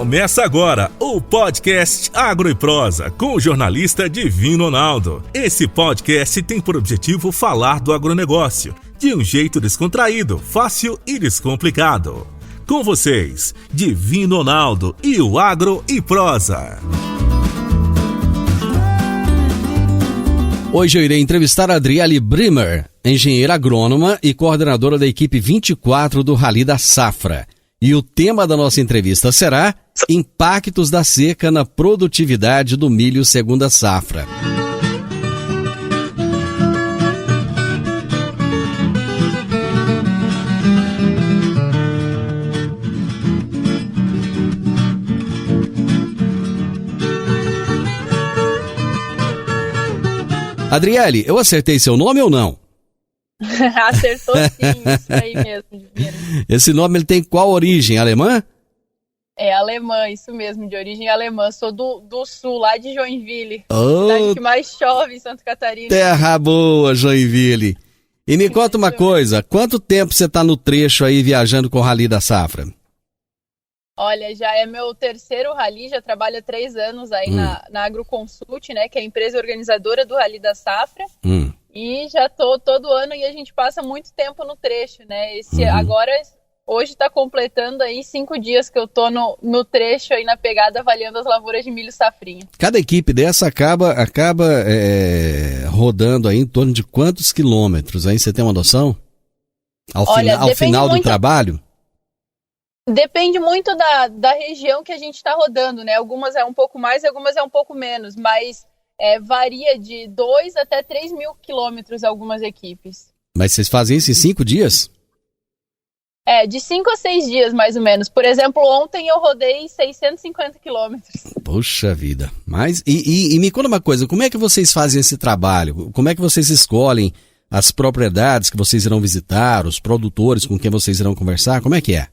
Começa agora o podcast Agro e Prosa com o jornalista Divino Ronaldo. Esse podcast tem por objetivo falar do agronegócio de um jeito descontraído, fácil e descomplicado. Com vocês, Divino Ronaldo e o Agro e Prosa. Hoje eu irei entrevistar a Adriele Brimmer, engenheira agrônoma e coordenadora da equipe 24 do Rally da Safra. E o tema da nossa entrevista será Impactos da seca na produtividade do milho segunda safra. Adriele, eu acertei seu nome ou não? Acertou sim, isso aí mesmo. Esse nome ele tem qual origem? Alemã? É alemã, isso mesmo, de origem alemã. Sou do sul, lá de Joinville, Oh, cidade que mais chove em Santa Catarina. terra boa, Joinville. E me conta uma coisa, quanto tempo você está no trecho aí viajando com o Rally da Safra? Olha, já é meu terceiro rally, já trabalho há 3 anos aí na Agroconsult, né, que é a empresa organizadora do Rally da Safra. E já tô todo ano e a gente passa muito tempo no trecho, né? Hoje está completando aí 5 dias que eu tô no trecho aí na pegada avaliando as lavouras de milho safrinha. Cada equipe dessa acaba rodando aí em torno de quantos quilômetros? Aí você tem uma noção? Ao final do trabalho? Depende muito da região que a gente está rodando, né? Algumas é um pouco mais, algumas é um pouco menos, mas varia de 2 até 3 mil quilômetros algumas equipes. Mas vocês fazem isso em 5 dias? De 5 a 6 dias, mais ou menos. Por exemplo, ontem eu rodei 650 quilômetros. Poxa vida. Mas, e me conta uma coisa, como é que vocês fazem esse trabalho? Como é que vocês escolhem as propriedades que vocês irão visitar, os produtores com quem vocês irão conversar? Como é que é?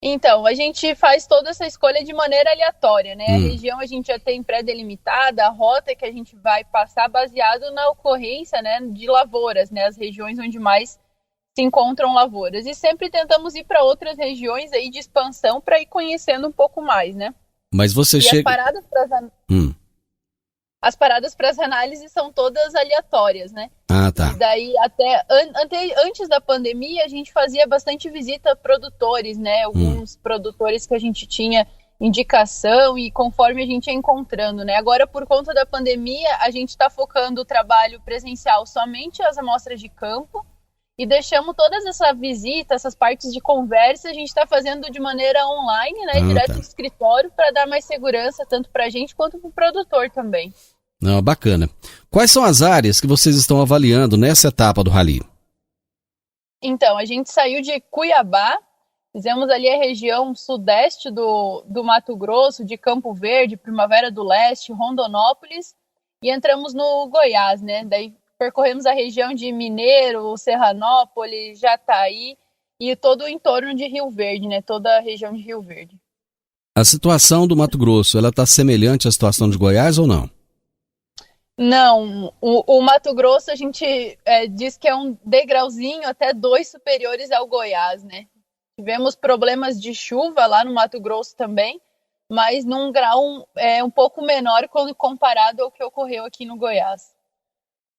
Então, a gente faz toda essa escolha de maneira aleatória, né? A região a gente já tem pré-delimitada, a rota que a gente vai passar baseado na ocorrência, né, de lavouras, né? As regiões onde mais se encontram lavouras. E sempre tentamos ir para outras regiões aí de expansão para ir conhecendo um pouco mais, né? Mas você chega... As paradas para as análises são todas aleatórias, né? Ah, tá. E daí, até antes da pandemia, a gente fazia bastante visita a produtores, né? Alguns produtores que a gente tinha indicação e conforme a gente ia encontrando, né? Agora, por conta da pandemia, a gente está focando o trabalho presencial somente às amostras de campo e deixamos todas essas visitas, essas partes de conversa, a gente está fazendo de maneira online, né? Direto do escritório, para dar mais segurança tanto para a gente quanto para o produtor também. Não, bacana. Quais são as áreas que vocês estão avaliando nessa etapa do Rally? Então, a gente saiu de Cuiabá, fizemos ali a região sudeste do Mato Grosso, de Campo Verde, Primavera do Leste, Rondonópolis, e entramos no Goiás, né? Daí percorremos a região de Mineiro, Serranópolis, Jataí e todo o entorno de Rio Verde, né? Toda a região de Rio Verde. A situação do Mato Grosso, ela está semelhante à situação de Goiás ou não? Não, o Mato Grosso a gente diz que é um degrauzinho até 2 superiores ao Goiás, né? Tivemos problemas de chuva lá no Mato Grosso também, mas num grau um pouco menor quando comparado ao que ocorreu aqui no Goiás.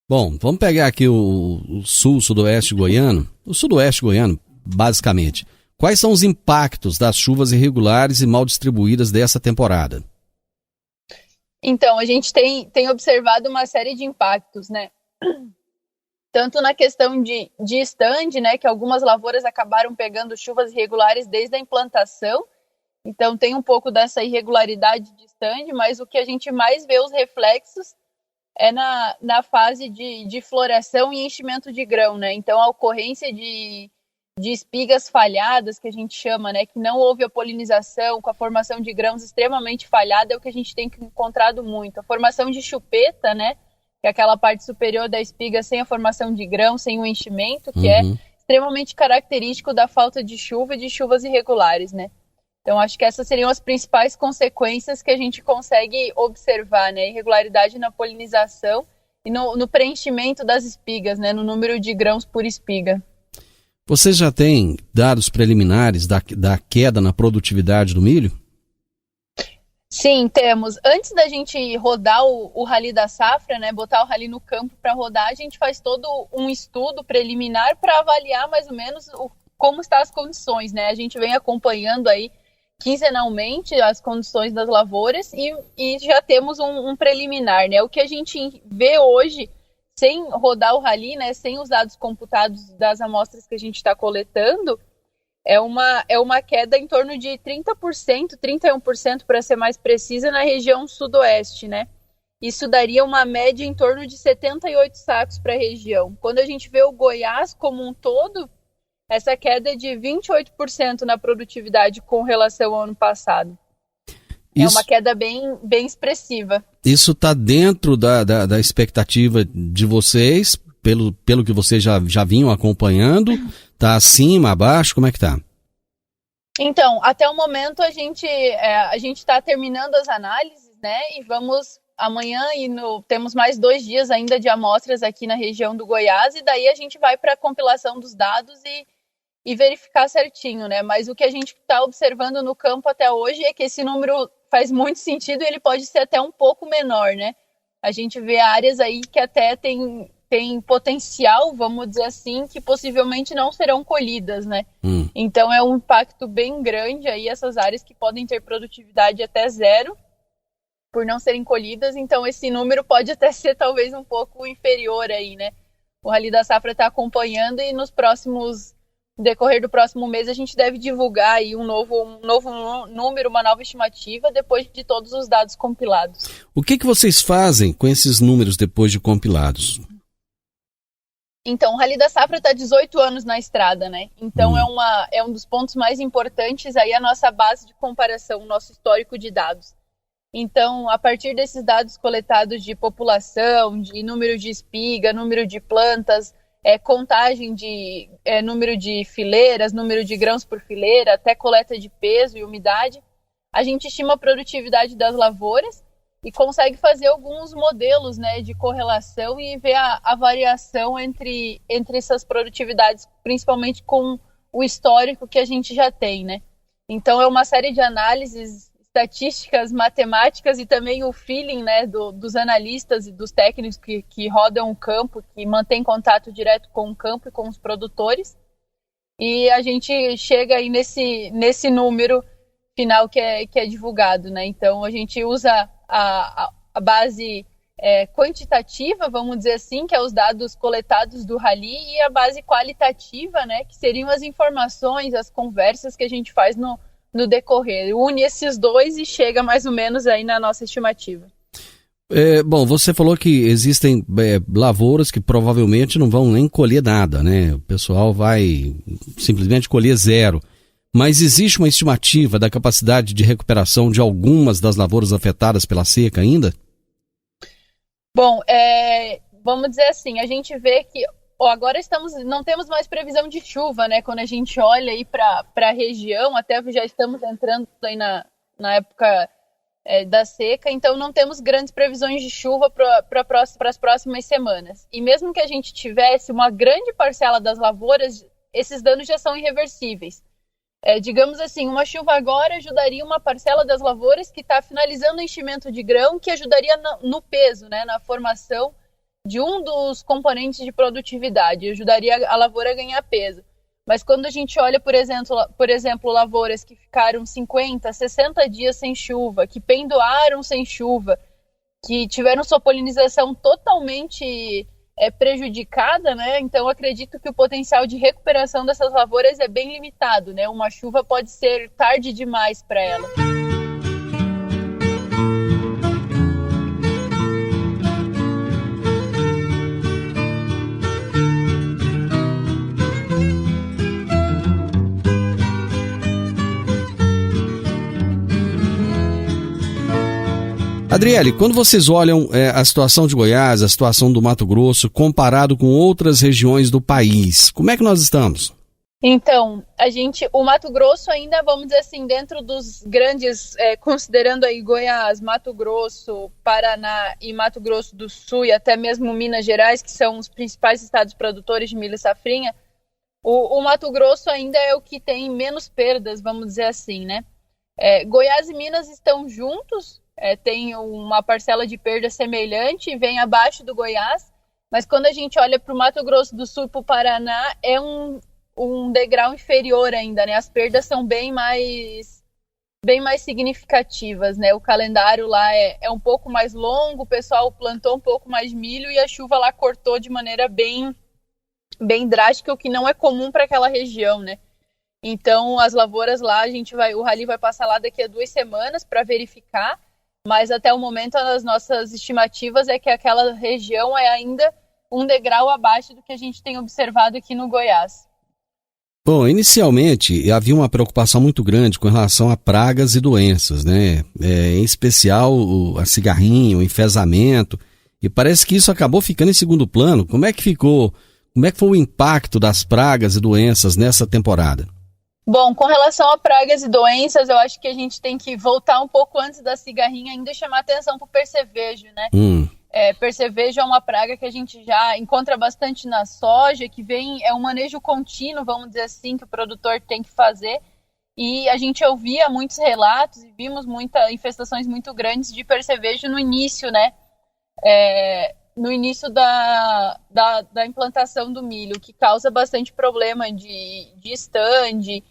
Bom, vamos pegar aqui o sul-sudoeste goiano, o sudoeste goiano, basicamente. Quais são os impactos das chuvas irregulares e mal distribuídas dessa temporada? Então, a gente tem observado uma série de impactos, né? Tanto na questão de stand, né? Que algumas lavouras acabaram pegando chuvas irregulares desde a implantação. Então, tem um pouco dessa irregularidade de stand, mas o que a gente mais vê os reflexos é na fase de floração e enchimento de grão, né? Então, a ocorrência de espigas falhadas, que a gente chama, né, que não houve a polinização, com a formação de grãos extremamente falhada, é o que a gente tem encontrado muito. A formação de chupeta, né, que é aquela parte superior da espiga sem a formação de grão, sem o enchimento, que é extremamente característico da falta de chuva e de chuvas irregulares, né. Então, acho que essas seriam as principais consequências que a gente consegue observar, né, irregularidade na polinização e no preenchimento das espigas, né, no número de grãos por espiga. Você já tem dados preliminares da queda na produtividade do milho? Sim, temos. Antes da gente rodar o Rally da Safra, né, botar o Rally no campo para rodar, a gente faz todo um estudo preliminar para avaliar mais ou menos como estão as condições, né? A gente vem acompanhando aí quinzenalmente as condições das lavouras e já temos um preliminar, né? O que a gente vê hoje, sem rodar o Rally, né, sem os dados computados das amostras que a gente está coletando, é uma queda em torno de 30%, 31% para ser mais precisa, na região sudoeste, né? Isso daria uma média em torno de 78 sacos para a região. Quando a gente vê o Goiás como um todo, essa queda é de 28% na produtividade com relação ao ano passado. É uma queda bem expressiva. Isso está dentro da expectativa de vocês, pelo que vocês já vinham acompanhando? Está acima, abaixo? Como é que está? Então, até o momento a gente está terminando as análises, né? E vamos amanhã temos mais 2 dias ainda de amostras aqui na região do Goiás, e daí a gente vai para a compilação dos dados e verificar certinho, né? Mas o que a gente está observando no campo até hoje é que esse número faz muito sentido e ele pode ser até um pouco menor, né? A gente vê áreas aí que até tem potencial, vamos dizer assim, que possivelmente não serão colhidas, né? Então é um impacto bem grande aí, essas áreas que podem ter produtividade até 0 por não serem colhidas, então esse número pode até ser talvez um pouco inferior aí, né? O Rally da Safra está acompanhando e no decorrer do próximo mês a gente deve divulgar aí um novo número, uma nova estimativa, depois de todos os dados compilados. O que vocês fazem com esses números depois de compilados? Então, o Rally da Safra está 18 anos na estrada, né? Então é um dos pontos mais importantes aí, a nossa base de comparação, o nosso histórico de dados. Então, a partir desses dados coletados de população, de número de espiga, número de plantas, contagem de número de fileiras, número de grãos por fileira, até coleta de peso e umidade, a gente estima a produtividade das lavouras e consegue fazer alguns modelos, né, de correlação e ver a variação entre essas produtividades, principalmente com o histórico que a gente já tem, né? Então é uma série de análises estatísticas, matemáticas e também o feeling, né, dos analistas e dos técnicos que rodam o campo, que mantêm contato direto com o campo e com os produtores. E a gente chega aí nesse número final que é divulgado, né? Então a gente usa a base quantitativa, vamos dizer assim, que é os dados coletados do Rally, e a base qualitativa, né, que seriam as informações, as conversas que a gente faz no decorrer. Une esses dois e chega mais ou menos aí na nossa estimativa. Bom, você falou que existem lavouras que provavelmente não vão nem colher nada, né? O pessoal vai simplesmente colher 0. Mas existe uma estimativa da capacidade de recuperação de algumas das lavouras afetadas pela seca ainda? Bom, vamos dizer assim, a gente vê que agora não temos mais previsão de chuva, né? Quando a gente olha aí para a região, até já estamos entrando aí na época da seca, então não temos grandes previsões de chuva para as próximas semanas. E mesmo que a gente tivesse uma grande parcela das lavouras, esses danos já são irreversíveis. Digamos assim, uma chuva agora ajudaria uma parcela das lavouras que está finalizando o enchimento de grão, que ajudaria no peso, né? Na formação de um dos componentes de produtividade, ajudaria a lavoura a ganhar peso. Mas quando a gente olha, por exemplo, lavouras que ficaram 50, 60 dias sem chuva, que pendoaram sem chuva, que tiveram sua polinização totalmente prejudicada, né? Então acredito que o potencial de recuperação dessas lavouras é bem limitado, né? Uma chuva pode ser tarde demais para ela. Adriele, quando vocês olham a situação de Goiás, a situação do Mato Grosso, comparado com outras regiões do país, como é que nós estamos? Então, o Mato Grosso ainda, vamos dizer assim, dentro dos grandes, considerando aí Goiás, Mato Grosso, Paraná e Mato Grosso do Sul e até mesmo Minas Gerais, que são os principais estados produtores de milho e safrinha, O Mato Grosso ainda é o que tem menos perdas, vamos dizer assim, né? Goiás e Minas estão juntos, tem uma parcela de perda semelhante, vem abaixo do Goiás, mas quando a gente olha para o Mato Grosso do Sul e para o Paraná, é um degrau inferior ainda, né? As perdas são bem mais significativas, né? O calendário lá é um pouco mais longo, o pessoal plantou um pouco mais de milho e a chuva lá cortou de maneira bem drástica, o que não é comum para aquela região, né? Então, as lavouras lá, o Rally vai passar lá daqui a 2 semanas para verificar, mas até o momento as nossas estimativas é que aquela região é ainda um degrau abaixo do que a gente tem observado aqui no Goiás. Bom, inicialmente havia uma preocupação muito grande com relação a pragas e doenças, né? Em especial a cigarrinha, o enfezamento, e parece que isso acabou ficando em segundo plano. Como é que foi o impacto das pragas e doenças nessa temporada? Bom, com relação a pragas e doenças, eu acho que a gente tem que voltar um pouco antes da cigarrinha ainda e chamar atenção para o percevejo, né? Percevejo é uma praga que a gente já encontra bastante na soja, que é um manejo contínuo, vamos dizer assim, que o produtor tem que fazer. E a gente ouvia muitos relatos e vimos infestações muito grandes de percevejo no início, né? No início da implantação do milho, que causa bastante problema de stand,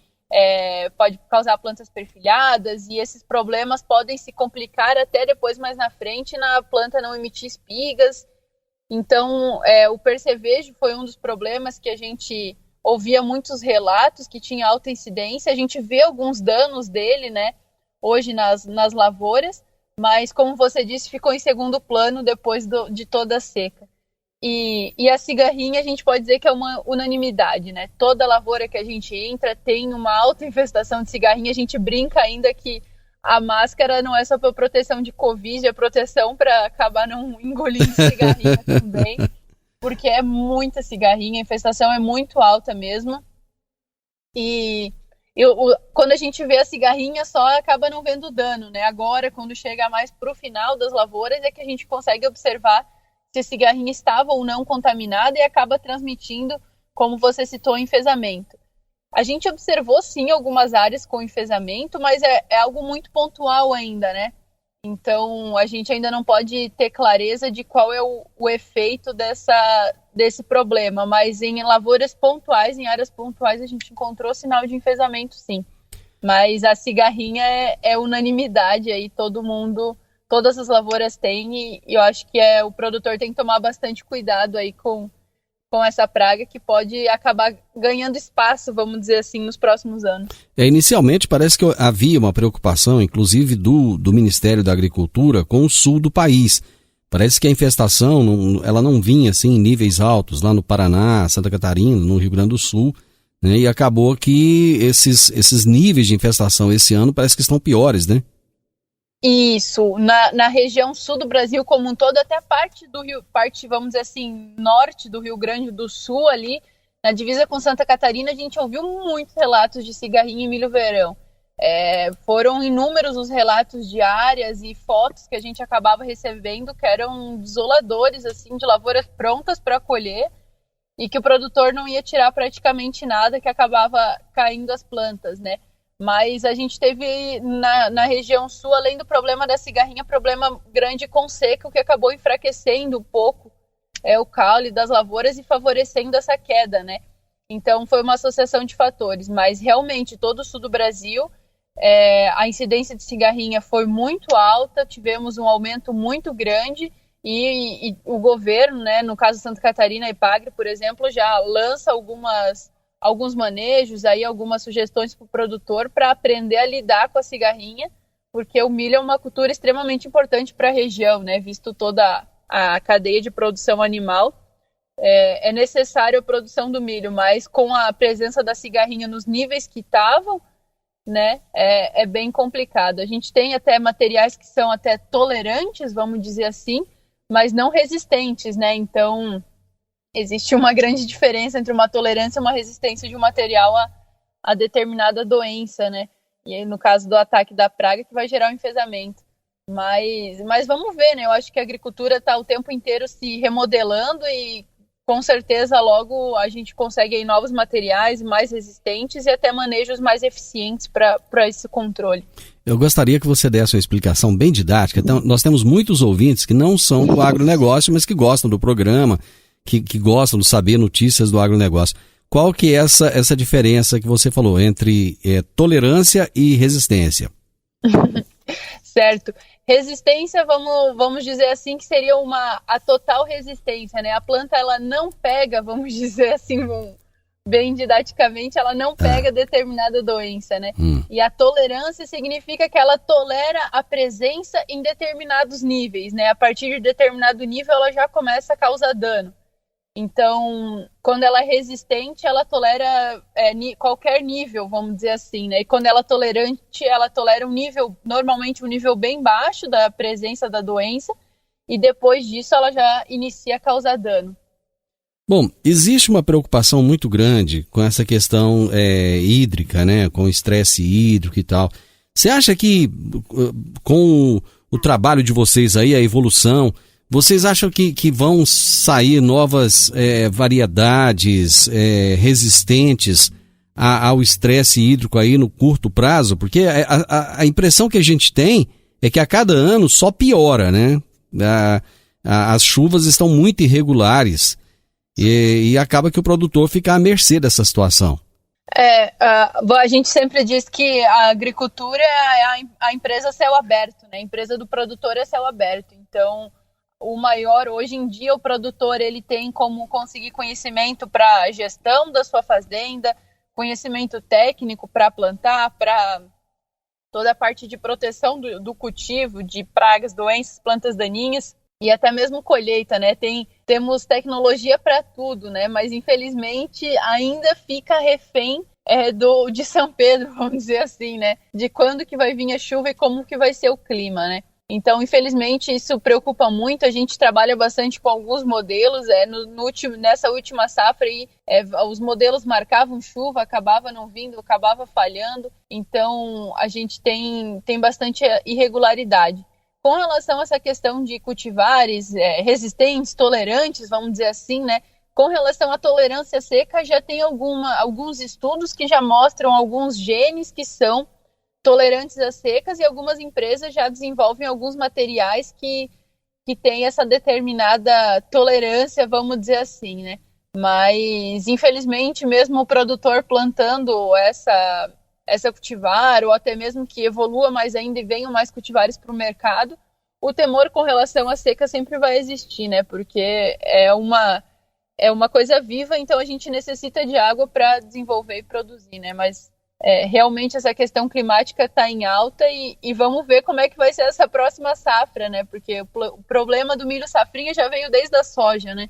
pode causar plantas perfilhadas, e esses problemas podem se complicar até depois, mais na frente, na planta não emitir espigas. Então, o percevejo foi um dos problemas que a gente ouvia muitos relatos, que tinha alta incidência. A gente vê alguns danos dele, né, hoje nas lavouras, mas, como você disse, ficou em segundo plano depois de toda a seca. E a cigarrinha, a gente pode dizer que é uma unanimidade, né? Toda lavoura que a gente entra tem uma alta infestação de cigarrinha. A gente brinca ainda que a máscara não é só para proteção de Covid, é proteção para acabar não engolindo cigarrinha também, porque é muita cigarrinha, a infestação é muito alta mesmo. Quando a gente vê a cigarrinha, só acaba não vendo dano, né? Agora, quando chega mais para o final das lavouras, é que a gente consegue observar se a cigarrinha estava ou não contaminada e acaba transmitindo, como você citou, enfezamento. A gente observou, sim, algumas áreas com enfezamento, mas é algo muito pontual ainda, né? Então, a gente ainda não pode ter clareza de qual é o efeito desse problema, mas em lavouras pontuais, em áreas pontuais, a gente encontrou sinal de enfezamento, sim. Mas a cigarrinha é unanimidade aí, todas as lavouras têm, e eu acho que o produtor tem que tomar bastante cuidado aí com essa praga, que pode acabar ganhando espaço, vamos dizer assim, nos próximos anos. Inicialmente parece que havia uma preocupação, inclusive do Ministério da Agricultura, com o sul do país. Parece que a infestação ela não vinha assim, em níveis altos lá no Paraná, Santa Catarina, no Rio Grande do Sul, né? E acabou que esses níveis de infestação esse ano parece que estão piores, né? Isso, na região sul do Brasil como um todo, até parte, vamos dizer assim, norte do Rio Grande do Sul ali, na divisa com Santa Catarina, a gente ouviu muitos relatos de cigarrinha e milho-verão. Foram inúmeros os relatos de áreas e fotos que a gente acabava recebendo, que eram desoladores, assim, de lavouras prontas para colher, e que o produtor não ia tirar praticamente nada, que acabava caindo as plantas, né? Mas a gente teve na região sul, além do problema da cigarrinha, problema grande com seca, o que acabou enfraquecendo um pouco o caule das lavouras e favorecendo essa queda, né? Então foi uma associação de fatores, mas realmente todo o sul do Brasil, a incidência de cigarrinha foi muito alta, tivemos um aumento muito grande e o governo, né, no caso Santa Catarina, a Epagre, por exemplo, já lança alguns manejos, aí algumas sugestões para o produtor para aprender a lidar com a cigarrinha, porque o milho é uma cultura extremamente importante para a região, né? Visto toda a cadeia de produção animal, é necessária a produção do milho, mas com a presença da cigarrinha nos níveis que estavam, né, é bem complicado. A gente tem até materiais que são até tolerantes, vamos dizer assim, mas não resistentes, né? Então existe uma grande diferença entre uma tolerância e uma resistência de um material a determinada doença, né? E aí, no caso do ataque da praga, que vai gerar um enfezamento. Mas vamos ver, né? Eu acho que a agricultura está o tempo inteiro se remodelando e com certeza logo a gente consegue aí novos materiais mais resistentes e até manejos mais eficientes para esse controle. Eu gostaria que você desse uma explicação bem didática. Então, nós temos muitos ouvintes que não são do agronegócio, mas que gostam do programa, que gostam de saber notícias do agronegócio. Qual que é essa diferença que você falou entre tolerância e resistência? Certo. Resistência, vamos dizer assim, que seria a total resistência, né? A planta, ela não pega, vamos dizer assim, bem didaticamente, ela não pega determinada doença, né? E a tolerância significa que ela tolera a presença em determinados níveis, né? A partir de determinado nível, ela já começa a causar dano. Então, quando ela é resistente, ela tolera qualquer nível, vamos dizer assim, né? E quando ela é tolerante, ela tolera normalmente um nível bem baixo da presença da doença, e depois disso ela já inicia a causar dano. Bom, existe uma preocupação muito grande com essa questão hídrica, né? Com o estresse hídrico e tal. Você acha que com o trabalho de vocês aí, a evolução, vocês acham que vão sair novas variedades resistentes ao estresse hídrico aí no curto prazo? Porque a impressão que a gente tem é que a cada ano só piora, né? As chuvas estão muito irregulares e acaba que o produtor fica à mercê dessa situação. A gente sempre diz que a agricultura é a empresa céu aberto, né? A empresa do produtor é céu aberto. Então, hoje em dia, o produtor ele tem como conseguir conhecimento para a gestão da sua fazenda, conhecimento técnico para plantar, para toda a parte de proteção do cultivo, de pragas, doenças, plantas daninhas e até mesmo colheita, né? Temos tecnologia para tudo, né? Mas infelizmente ainda fica refém de São Pedro, vamos dizer assim, né? De quando que vai vir a chuva e como que vai ser o clima, né? Então, infelizmente, isso preocupa muito. A gente trabalha bastante com alguns modelos. Nessa última safra, os modelos marcavam chuva, acabava não vindo, acabava falhando. Então, a gente tem bastante irregularidade. Com relação a essa questão de cultivares resistentes, tolerantes, vamos dizer assim, né? Com relação à tolerância seca, já tem alguns estudos que já mostram alguns genes que são tolerantes às secas, e algumas empresas já desenvolvem alguns materiais que têm essa determinada tolerância, vamos dizer assim, né? Mas, infelizmente, mesmo o produtor plantando essa cultivar, ou até mesmo que evolua mais ainda e venham mais cultivares para o mercado, o temor com relação à seca sempre vai existir, né? Porque é uma coisa viva, então a gente necessita de água para desenvolver e produzir, né? Mas realmente essa questão climática está em alta e vamos ver como é que vai ser essa próxima safra, né? Porque o problema do milho safrinha já veio desde a soja, né?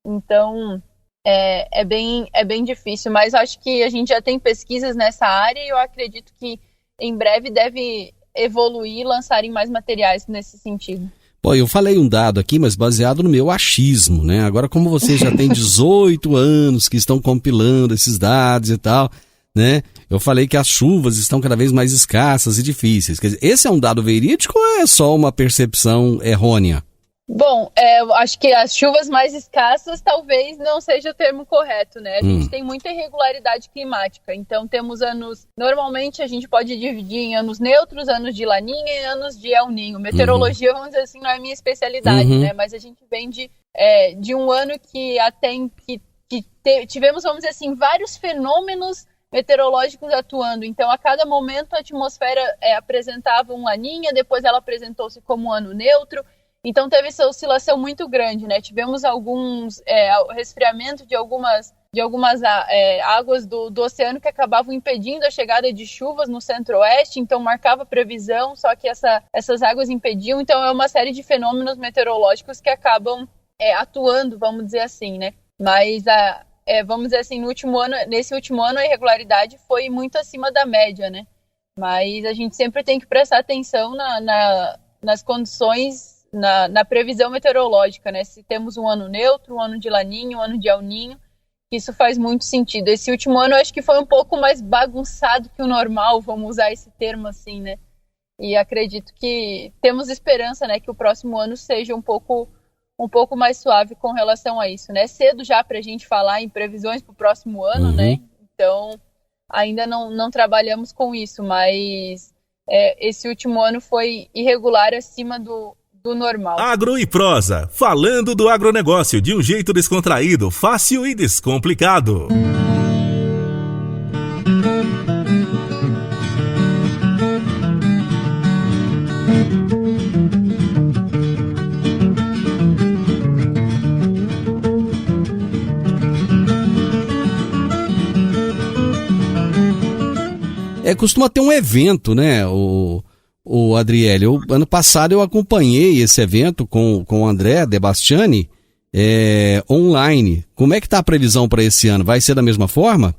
Então é bem difícil, mas acho que a gente já tem pesquisas nessa área e eu acredito que em breve deve evoluir e lançarem mais materiais nesse sentido. Pô, eu falei um dado aqui, mas baseado no meu achismo, né? Agora, como você já tem 18 anos que estão compilando esses dados e tal, né? Eu falei que as chuvas estão cada vez mais escassas e difíceis. Quer dizer, esse é um dado verídico ou é só uma percepção errônea? Bom, eu acho que as chuvas mais escassas talvez não seja o termo correto, né? A gente tem muita irregularidade climática, então temos anos... Normalmente a gente pode dividir em anos neutros, anos de Laninha e anos de El Ninho. Meteorologia, vamos dizer assim, não é a minha especialidade, né? Mas a gente vem de um ano que tivemos, vamos dizer assim, vários fenômenos meteorológicos atuando. Então, a cada momento a atmosfera apresentava um Laninha, depois ela apresentou-se como um ano neutro. Então, teve essa oscilação muito grande, né? Tivemos alguns resfriamento de algumas águas do oceano que acabavam impedindo a chegada de chuvas no centro-oeste, então marcava previsão, só que essas águas impediam. Então, é uma série de fenômenos meteorológicos que acabam atuando, vamos dizer assim, né? Mas, vamos dizer assim, nesse último ano, a irregularidade foi muito acima da média, né? Mas a gente sempre tem que prestar atenção nas condições, na previsão meteorológica, né? Se temos um ano neutro, um ano de Laninha, um ano de El Ninho, isso faz muito sentido. Esse último ano eu acho que foi um pouco mais bagunçado que o normal, vamos usar esse termo assim, né? E acredito que temos esperança, né, que o próximo ano seja um pouco um pouco mais suave com relação a isso, né? É cedo já para a gente falar em previsões para o próximo ano, né? Então, ainda não trabalhamos com isso, mas esse último ano foi irregular acima do normal. Agro e Prosa, falando do agronegócio de um jeito descontraído, fácil e descomplicado. Costuma ter um evento, né, o Adriele? Ano passado eu acompanhei esse evento com o André De Bastiani, online. Como é que está a previsão para esse ano? Vai ser da mesma forma?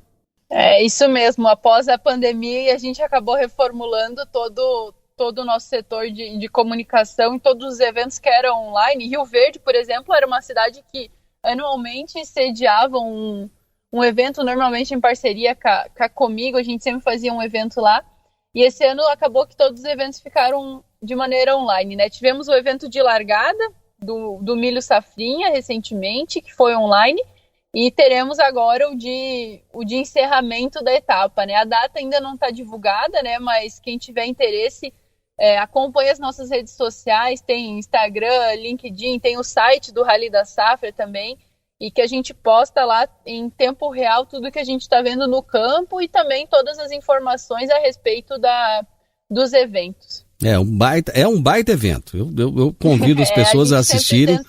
É isso mesmo. Após a pandemia, a gente acabou reformulando todo o nosso setor de comunicação e todos os eventos que eram online. Rio Verde, por exemplo, era uma cidade que anualmente sediava um evento normalmente em parceria com a Comigo, a gente sempre fazia um evento lá, e esse ano acabou que todos os eventos ficaram de maneira online, né? Tivemos o evento de largada do milho safrinha recentemente, que foi online, e teremos agora o de encerramento da etapa, né? A data ainda não está divulgada, né? Mas quem tiver interesse, acompanhe as nossas redes sociais, tem Instagram, LinkedIn, tem o site do Rally da Safra também, e que a gente posta lá em tempo real tudo que a gente está vendo no campo e também todas as informações a respeito dos eventos. É um baita evento. Eu convido as pessoas a assistirem.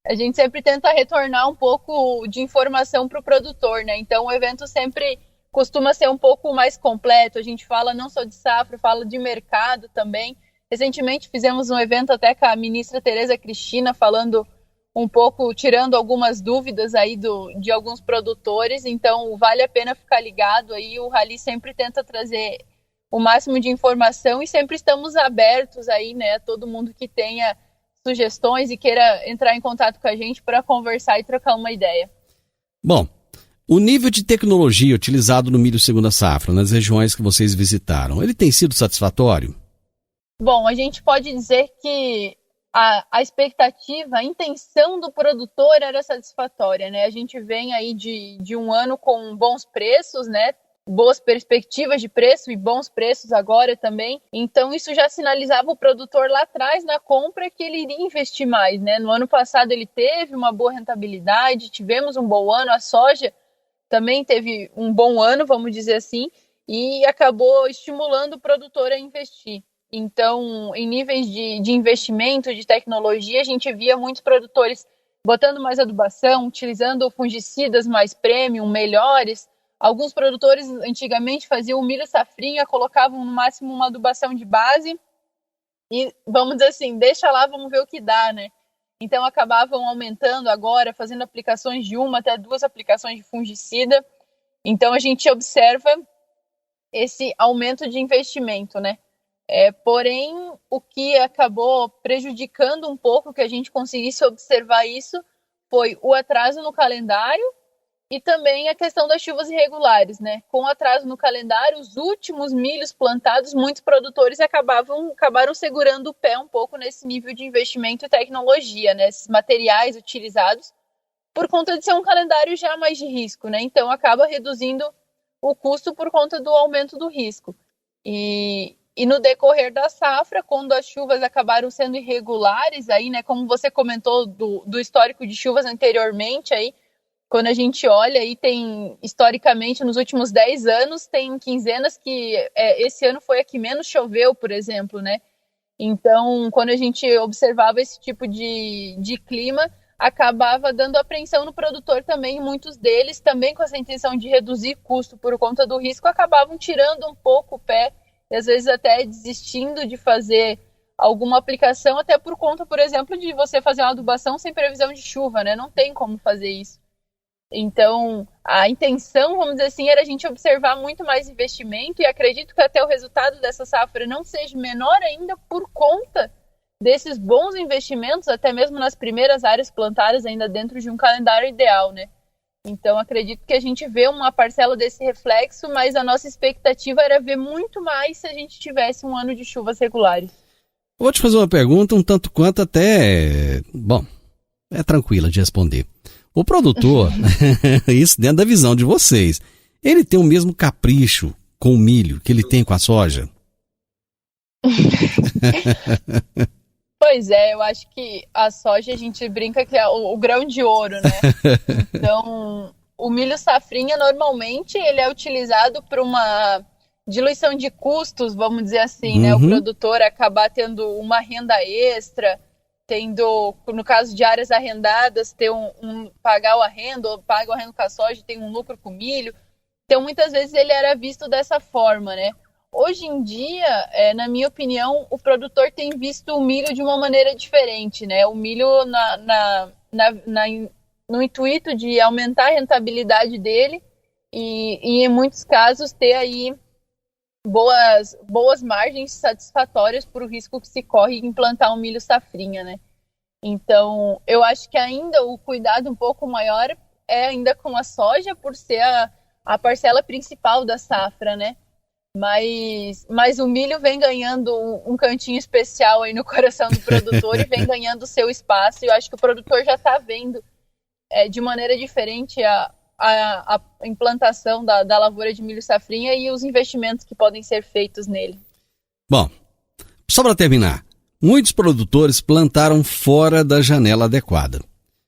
A gente sempre tenta retornar um pouco de informação para o produtor, né? Então o evento sempre costuma ser um pouco mais completo. A gente fala não só de safra, fala de mercado também. Recentemente fizemos um evento até com a ministra Tereza Cristina, falando um pouco, tirando algumas dúvidas aí de alguns produtores, então vale a pena ficar ligado aí, o Rally sempre tenta trazer o máximo de informação e sempre estamos abertos aí, né, todo mundo que tenha sugestões e queira entrar em contato com a gente para conversar e trocar uma ideia. Bom, o nível de tecnologia utilizado no milho segunda safra, nas regiões que vocês visitaram, ele tem sido satisfatório? Bom, a gente pode dizer que a expectativa, a intenção do produtor era satisfatória, né? A gente vem aí de um ano com bons preços, né? Boas perspectivas de preço e bons preços agora também. Então isso já sinalizava o produtor lá atrás na compra que ele iria investir mais, né? No ano passado ele teve uma boa rentabilidade, tivemos um bom ano, a soja também teve um bom ano, vamos dizer assim, e acabou estimulando o produtor a investir. Então, em níveis de investimento, de tecnologia, a gente via muitos produtores botando mais adubação, utilizando fungicidas mais premium, melhores. Alguns produtores antigamente faziam o milho safrinha, colocavam no máximo uma adubação de base e, vamos dizer assim, deixa lá, vamos ver o que dá, né? Então, acabavam aumentando agora, fazendo aplicações de 1 até 2 aplicações de fungicida. Então, a gente observa esse aumento de investimento, né? Porém, o que acabou prejudicando um pouco que a gente conseguisse observar isso foi o atraso no calendário e também a questão das chuvas irregulares, né? Com o atraso no calendário, os últimos milhos plantados, muitos produtores acabaram segurando o pé um pouco nesse nível de investimento e tecnologia, né? Esses materiais utilizados, por conta de ser um calendário já mais de risco, né? Então, acaba reduzindo o custo por conta do aumento do risco. E no decorrer da safra, quando as chuvas acabaram sendo irregulares, aí, né, como você comentou do histórico de chuvas anteriormente, aí, quando a gente olha, aí tem, historicamente, nos últimos 10 anos, tem quinzenas que esse ano foi a que menos choveu, por exemplo, né? Então, quando a gente observava esse tipo de clima, acabava dando apreensão no produtor também, e muitos deles, também com essa intenção de reduzir custo por conta do risco, acabavam tirando um pouco o pé, e às vezes até desistindo de fazer alguma aplicação, até por conta, por exemplo, de você fazer uma adubação sem previsão de chuva, né? Não tem como fazer isso. Então, a intenção, vamos dizer assim, era a gente observar muito mais investimento, e acredito que até o resultado dessa safra não seja menor ainda por conta desses bons investimentos, até mesmo nas primeiras áreas plantadas, ainda dentro de um calendário ideal, né? Então, acredito que a gente vê uma parcela desse reflexo, mas a nossa expectativa era ver muito mais se a gente tivesse um ano de chuvas regulares. Vou te fazer uma pergunta um tanto quanto até, bom, é tranquila de responder. O produtor, isso dentro da visão de vocês, ele tem o mesmo capricho com o milho que ele tem com a soja? Pois é, eu acho que a soja a gente brinca que é o grão de ouro, né? Então, o milho safrinha normalmente ele é utilizado para uma diluição de custos, vamos dizer assim, né? O produtor acabar tendo uma renda extra, tendo, no caso de áreas arrendadas, ter pagar o arrendo, ou paga o arrendo com a soja, tem um lucro com o milho. Então, muitas vezes ele era visto dessa forma, né? Hoje em dia, na minha opinião, o produtor tem visto o milho de uma maneira diferente, né? O milho no intuito de aumentar a rentabilidade dele e em muitos casos ter aí boas margens satisfatórias para o risco que se corre em implantar um milho safrinha, né? Então, eu acho que ainda o cuidado um pouco maior é ainda com a soja, por ser a parcela principal da safra, né? Mas o milho vem ganhando um cantinho especial aí no coração do produtor e vem ganhando o seu espaço. E eu acho que o produtor já está vendo de maneira diferente a implantação da lavoura de milho safrinha e os investimentos que podem ser feitos nele. Bom, só para terminar, muitos produtores plantaram fora da janela adequada.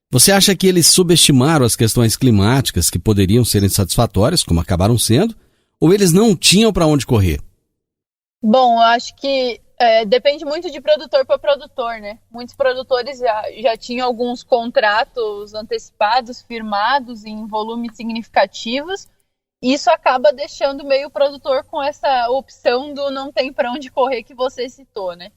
Você acha que eles subestimaram as questões climáticas que poderiam ser insatisfatórias, como acabaram sendo, ou eles não tinham para onde correr? Bom, eu acho que depende muito de produtor para produtor, né? Muitos produtores já tinham alguns contratos antecipados, firmados em volumes significativos, e isso acaba deixando meio o produtor com essa opção do não tem para onde correr que você citou, né?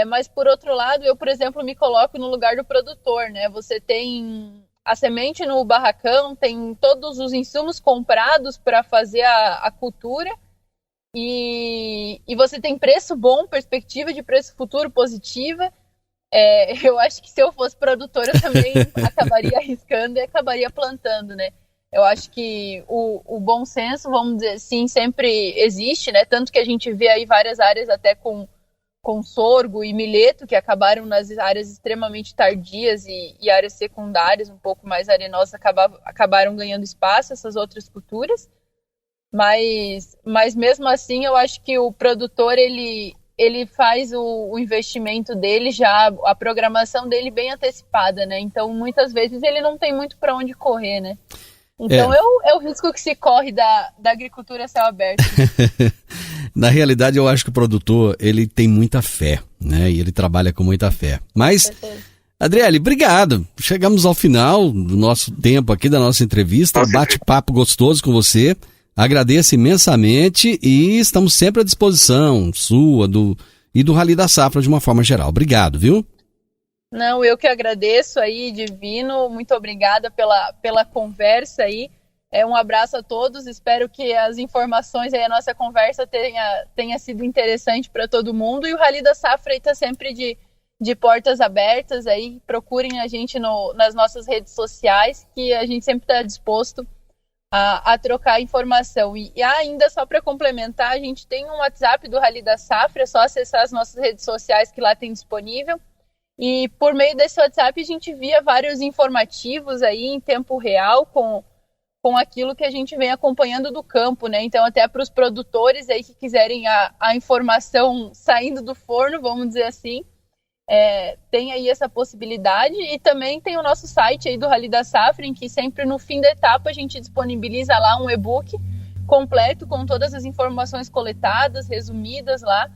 Mas, por outro lado, eu, por exemplo, me coloco no lugar do produtor, né? Você tem a semente no barracão, tem todos os insumos comprados para fazer a cultura e você tem preço bom, perspectiva de preço futuro positiva. Eu acho que se eu fosse produtora eu também acabaria arriscando e acabaria plantando, né? Eu acho que o bom senso, vamos dizer assim, sempre existe, né? Tanto que a gente vê aí várias áreas até com sorgo e milheto, que acabaram nas áreas extremamente tardias e áreas secundárias, um pouco mais arenosas, acabaram ganhando espaço, essas outras culturas. Mas mesmo assim, eu acho que o produtor, ele faz o investimento dele já, a programação dele bem antecipada, né? Então, muitas vezes, ele não tem muito para onde correr, né? Então, é o risco que se corre da agricultura a céu aberto. Na realidade, eu acho que o produtor, ele tem muita fé, né? E ele trabalha com muita fé. Mas, Adriele, obrigado. Chegamos ao final do nosso tempo aqui, da nossa entrevista. Bate-papo gostoso com você. Agradeço imensamente e estamos sempre à disposição sua e do Rally da Safra de uma forma geral. Obrigado, viu? Não, eu que agradeço aí, Divino. Muito obrigada pela conversa aí. Um abraço a todos, espero que as informações aí, a nossa conversa tenha sido interessante para todo mundo, e o Rally da Safra está sempre de portas abertas, aí procurem a gente nas nossas redes sociais, que a gente sempre está disposto a trocar informação. E ainda só para complementar, a gente tem um WhatsApp do Rally da Safra, é só acessar as nossas redes sociais que lá tem disponível, e por meio desse WhatsApp a gente envia vários informativos aí em tempo real com aquilo que a gente vem acompanhando do campo, né? Então, até para os produtores aí que quiserem a informação saindo do forno, vamos dizer assim, tem aí essa possibilidade. E também tem o nosso site aí do Rally da Safra, em que sempre no fim da etapa a gente disponibiliza lá um e-book completo com todas as informações coletadas, resumidas lá,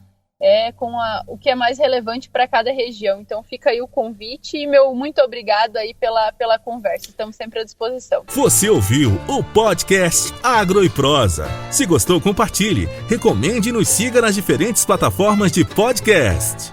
com o que é mais relevante para cada região. Então fica aí o convite e meu muito obrigado aí pela conversa. Estamos sempre à disposição. Você ouviu o podcast Agro e Prosa. Se gostou, compartilhe, recomende e nos siga nas diferentes plataformas de podcast.